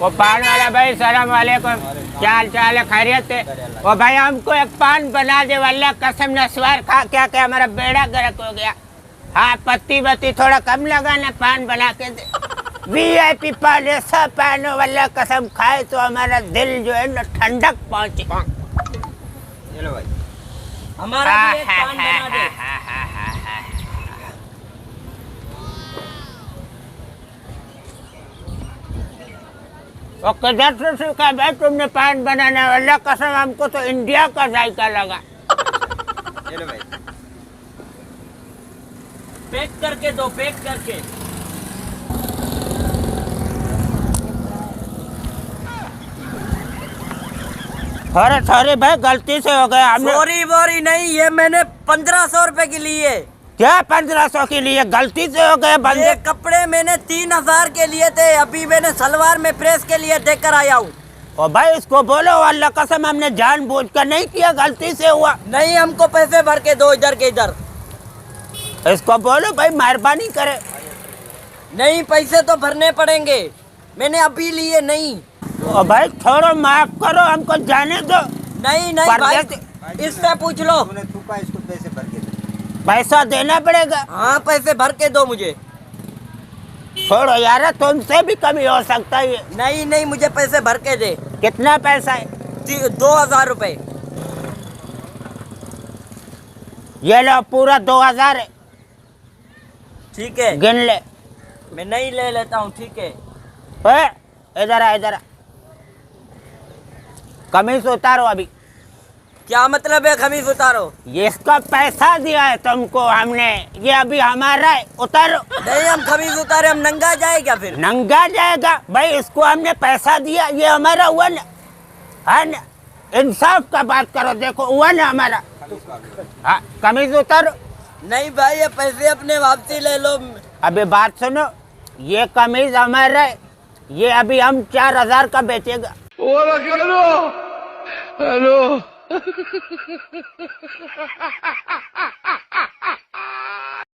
वो पान वाला भाई सलाम वालेकुम, क्या हाल चाल है, खैरियत है? वो भाई हमको एक पान बना दे, वल्लाह कसम नस्वार खा क्या क्या हमारा बेड़ा गर्क हो गया। हाँ पत्ती बत्ती थोड़ा कम लगाना, पान बना के दे। VIP पान ऐसा पान हो वल्लाह कसम, खाए तो हमारा दिल जो है ना ठंडक पहुंचे। चलो भाई हमारा भी एक पान बना दे। वो किधर से सीखा भाई तुमने पान बनाना? वल्लाह कसम हमको तो इंडिया का जायका लगा। चलो भाई पैक करके दो, पैक करके। अरे सॉरी भाई गलती से हो गया हमने। सॉरी बोरी नहीं, ये मैंने 1500 रुपए की ली है। क्या 1500 के लिए? गलती से हो गया ये बंदे। कपड़े मैंने 3000 के लिए थे, अभी मैंने सलवार में प्रेस के लिए देकर आया हूँ। ओ भाई इसको बोलो अल्लाह कसम हमने जानबूझ कर नहीं किया, गलती से हुआ। नहीं, हमको पैसे भर के दो इधर के इधर। इसको बोलो भाई मेहरबानी करे। नहीं, पैसे तो भरने पड़ेंगे, मैंने अभी लिए नहीं। ओ भाई छोड़ो, माफ करो, हमको जाने दो। नहीं नहीं भाई, इससे पूछ लो। तूने थूका, इसको पैसे भर के दे। पैसा देना पड़ेगा। हाँ पैसे भर के दो मुझे। छोड़ो यार, तुमसे भी कमी हो सकता है। नहीं नहीं, मुझे पैसे भर के दे। कितना पैसा है? 2000 रुपए। ये लो पूरा 2000 है, ठीक है, गिन ले। मैं नहीं ले लेता हूँ, ठीक है। ओए, इधर आ इधर आ, कमीज उतारो अभी। क्या मतलब है खमीस उतारो? ये इसका पैसा दिया है तुमको हमने, ये अभी हमारा है, उतारो। नहीं, हम खमीस उतारे, हम नंगा जाए क्या फिर? नंगा जाएगा भाई, इसको हमने पैसा दिया, ये हमारा हुआ ना, है ना? इंसाफ का बात करो, देखो हुआ ना हमारा। हाँ कमीज उतारो। नहीं भाई, ये पैसे अपने वापसी ले लो। अभी बात सुनो, ये कमीज हमारा है, ये अभी हम 4000 का बेचेगा। हेलो